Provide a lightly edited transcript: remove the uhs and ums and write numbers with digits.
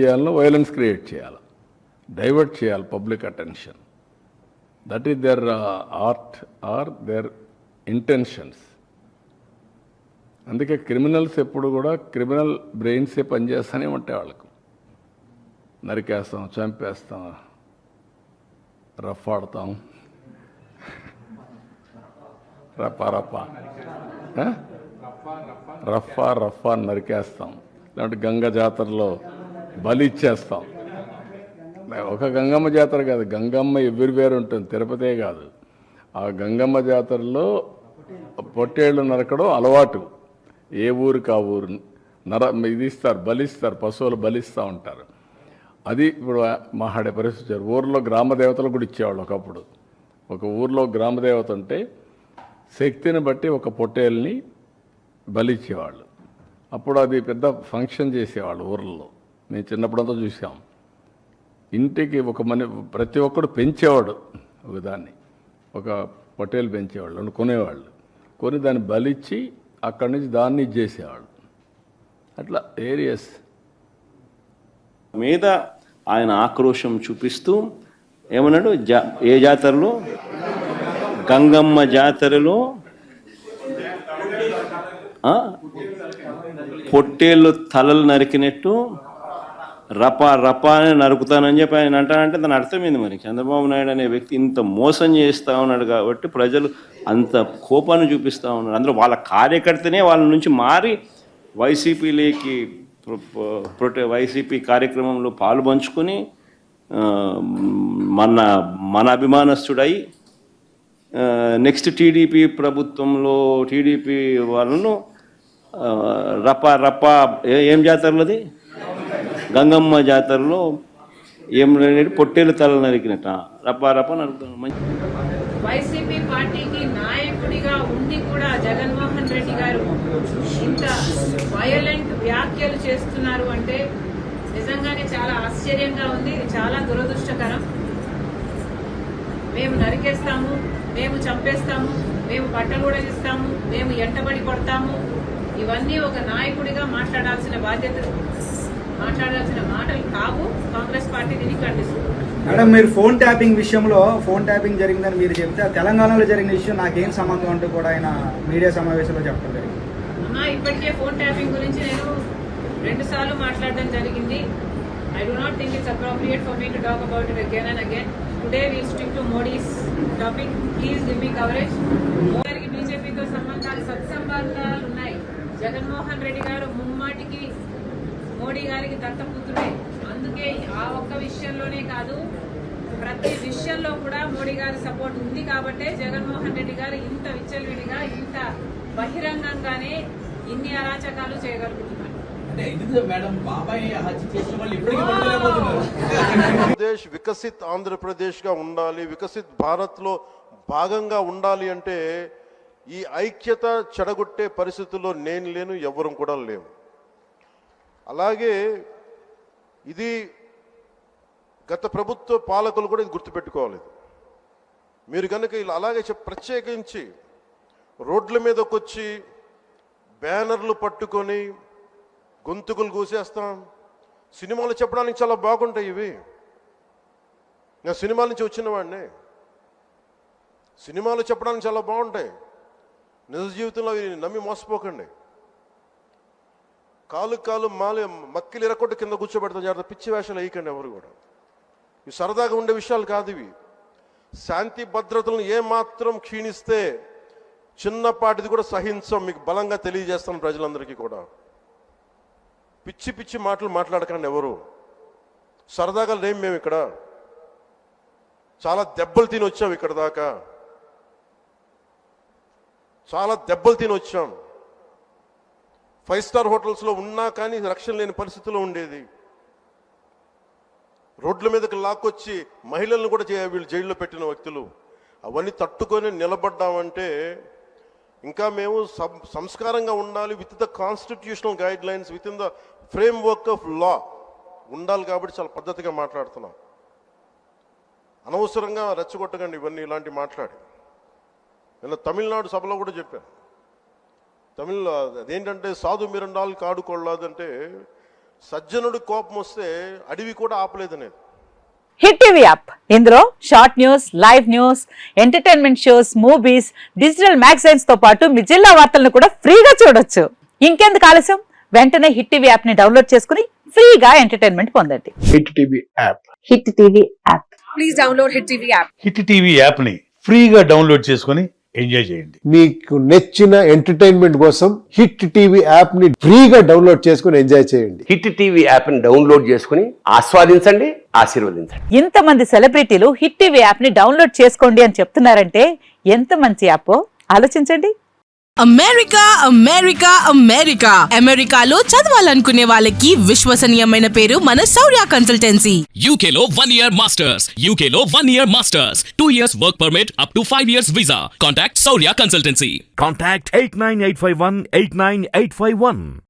చేయాలని violence create చేయాలి, divert చేయాలి public attention. That is their art are their intentions. అందుకే క్రిమినల్స్ ఎప్పుడు కూడా క్రిమినల్ బ్రెయిన్సే పనిచేస్తూనే ఉంటాయి. వాళ్ళకు నరికేస్తాం, చంపేస్తాం, రఫాడతాం, రఫా నరికేస్తాం. లేదంటే గంగ జాతరలో బలి ఇచ్చేస్తాం. ఒక గంగమ్మ జాతర కాదు, గంగమ్మ ఎవ్రీవేర్ ఉంటుంది, తిరుపతే కాదు. ఆ గంగమ్మ జాతరలో పొట్టేళ్ళు నరకడం అలవాటు. ఏ ఊరికి ఆ ఊరు ఇది ఇస్తారు, బలిస్తారు, పశువులు బలిస్తూ ఉంటారు. అది ఇప్పుడు మాట్లాడే పరిస్థితి. ఊర్లో గ్రామదేవతలు కూడా ఇచ్చేవాళ్ళు ఒకప్పుడు. ఒక ఊర్లో గ్రామదేవత ఉంటే శక్తిని బట్టి ఒక పొట్టేల్ని బలిచ్చేవాళ్ళు. అప్పుడు అది పెద్ద ఫంక్షన్ చేసేవాళ్ళు ఊర్లలో. మేము చిన్నప్పుడంతా చూసాం. ఇంటికి ఒక ప్రతి ఒక్కడు పెంచేవాడు ఒకదాన్ని, ఒక పొట్టేలు పెంచేవాళ్ళు, కొనేవాళ్ళు. కొని దాన్ని బలిచ్చి అక్కడి నుంచి దాన్ని ఇచ్చేసేవాళ్ళు. అట్లా ఏరియాస్ మీద ఆయన ఆక్రోశం చూపిస్తూ ఏమన్నాడు, ఏ జాతరలో, గంగమ్మ జాతరలో పొట్టేళ్ళు తలలు నరికినట్టు రపా రపా అని నరుకుతానని చెప్పి ఆయన అంటానంటే దాని అర్థమైంది. మరి చంద్రబాబు నాయుడు అనే వ్యక్తి ఇంత మోసం చేస్తూ ఉన్నాడు కాబట్టి ప్రజలు అంత కోపాన్ని చూపిస్తూ ఉన్నారు. అందులో వాళ్ళ కార్యకర్తనే వాళ్ళ నుంచి మారి వైసీపీలోకి వైసీపీ కార్యక్రమంలో పాలు పంచుకొని మన అభిమానస్తుడై నెక్స్ట్ టీడీపీ ప్రభుత్వంలో టీడీపీ వాళ్ళను రపా ఏం జాతరలోది, గంగమ్మ జాతరలో ఏం పొట్టేలు తల నరికినట్ట రపా నరుకుతాను. వైసీపీ పార్టీకి నాయకుడిగా ఉండి కూడా జగన్మోహన్ రెడ్డి గారు ఇంత వయలెంట్ వ్యాఖ్యలు చేస్తున్నారు అంటే నిజంగానే చాలా ఆశ్చర్యంగా ఉంది. ఇది చాలా దురదృష్టకరం. మేము నరికేస్తాము, మేము చంపేస్తాము, మేము బట్టలు కూడా ఇస్తాము, మేము ఎంటబడి కొడతాము, ఇవన్నీ ఒక నాయకుడిగా మాట్లాడాల్సిన మాటలు కావు. కాంగ్రెస్ పార్టీ దీనికి ఖండిస్తుంది. మేడం, మీరు ఫోన్ ట్యాపింగ్ విషయంలో ఫోన్ ట్యాపింగ్ జరిగిందని మీరు చెప్తే తెలంగాణలో జరిగిన విషయం నాకేం సంబంధం అంటూ కూడా ఆయన మీడియా సమావేశంలో చెప్పడం జరిగింది. అమ్మా, ఇప్పటికే ఫోన్ ట్యాపింగ్ గురించి నేను 2 సార్లు మాట్లాడడం జరిగింది. I do not think it's appropriate for me to talk about it again and again. Today we'll stick to Modi's topic. Please give me coverage. మోడీకి బీజేపీతో సత్సంబంధాలు ఉన్నాయి. జగన్మోహన్ రెడ్డి గారు ముమ్మాటికి మోడీ గారికి దత్తపుత్రుడే. అందుకే ఆ ఒక్క విషయంలోనే కాదు, ప్రతి విషయంలో కూడా మోడీ గారి సపోర్ట్ ఉంది. కాబట్టే జగన్మోహన్ రెడ్డి గారు ఇంత విచ్చలవిడిగా, ఇంత బహిరంగంగానే ఇన్ని అరాచకాలు చేయగలుగుతున్నారు. ఆంధ్రప్రదేశ్ వికసిత్ ఆంధ్రప్రదేశ్గా ఉండాలి, వికసిత్ భారత్లో భాగంగా ఉండాలి అంటే ఈ ఐక్యత చెడగొట్టే పరిస్థితుల్లో నేను లేను, ఎవరు కూడా లేవు. అలాగే ఇది గత ప్రభుత్వ పాలకులు కూడా ఇది గుర్తుపెట్టుకోవాలి. మీరు కనుక ఇలా అలాగే ప్రత్యేకించి రోడ్ల మీదకి వచ్చి బ్యానర్లు పట్టుకొని గొంతుకులు కూసేస్తాం. సినిమాలు చెప్పడానికి చాలా బాగుంటాయి ఇవి. నేను సినిమాల నుంచి వచ్చిన వాడిని. సినిమాలు చెప్పడానికి చాలా బాగుంటాయి. నిజ జీవితంలో అవి నమ్మి మోసపోకండి. కాలు మక్కిలు ఇరకొట్టు కింద కూర్చోబెడతాం. జాగ్రత్త, పిచ్చి వేషాలు వేయకండి ఎవరు కూడా. ఇవి సరదాగా ఉండే విషయాలు కాదు ఇవి. శాంతి భద్రతలను ఏమాత్రం క్షీణిస్తే చిన్నపాటిది కూడా సహించం. మీకు బలంగా తెలియజేస్తాను ప్రజలందరికీ కూడా. పిచ్చి పిచ్చి మాటలు మాట్లాడకండి ఎవరు. సరదాగా లేం మేము ఇక్కడ. చాలా దెబ్బలు తిని వచ్చాం ఇక్కడ దాకా. చాలా దెబ్బలు తిని వచ్చాం. 5 స్టార్ హోటల్స్లో ఉన్నా కానీ రక్షణ లేని పరిస్థితిలో ఉండేది. రోడ్ల మీదకి లాక్కొచ్చి మహిళలను కూడా వీళ్ళు జైల్లో పెట్టిన వ్యక్తులు. అవన్నీ తట్టుకొని నిలబడ్డామంటే ఇంకా మేము సంస్కారంగా ఉండాలి. With the constitutional guide lines, with in the frame work of law ఉండాలి. కాబట్టి చాలా పద్ధతిగా మాట్లాడుతున్నాం. అనవసరంగా రెచ్చగొట్టకండి ఇవన్నీ ఇలాంటి మాట్లాడి. నేను తమిళనాడు సభలో కూడా చెప్పాను. తమిళ అదేంటంటే సాధు మిరండాలు కాడుకోళ్ళదంటే సజ్జనుడు కోపం వస్తే అడవి కూడా ఆపలేదనేది. హిట్ టీవీ యాప్ ఇందులో short news, live news, entertainment shows, movies, digital magazines తో పాటు మీ జిల్లా వార్తలను కూడా ఫ్రీగా చూడొచ్చు. ఇంకెందుకు ఆలస్యం, వెంటనే హిట్ టీవీ యాప్ ని డౌన్లోడ్ చేసుకుని ఫ్రీగా ఎంటర్టైన్మెంట్ పొందండి. Hit TV app. Hit TV app. Please download hit TV app. Hit TV app ని ఫ్రీగా డౌన్లోడ్ చేసుకొని ఎంజాయ్ చేయండి. మీకు నచ్చిన ఎంటర్టైన్మెంట్ కోసం హిట్ టీవీ యాప్ ని ఫ్రీగా డౌన్లోడ్ చేసుకుని ఎంజాయ్ చేయండి. హిట్ టీవీ యాప్ ని డౌన్లోడ్ చేసుకుని ఆస్వాదించండి, ఆశీర్వదించండి. ఇంతమంది సెలబ్రిటీలు హిట్ టీవీ యాప్ ని డౌన్లోడ్ చేసుకోండి అని చెప్తున్నారంటే ఎంత మంచి యాప్ ఆలోచించండి. అమెరికా అమెరికా అమెరికా అమెరికాలో చదవాలనుకునే వాళ్ళకి విశ్వసనీయమైన పేరు మన శౌర్య కన్సల్టెన్సీ. UK లో 1 year masters, UK లో 1 year masters, 2 years work permit up to 5 years visa. Contact Saurya Consultancy. Contact 89851 89851.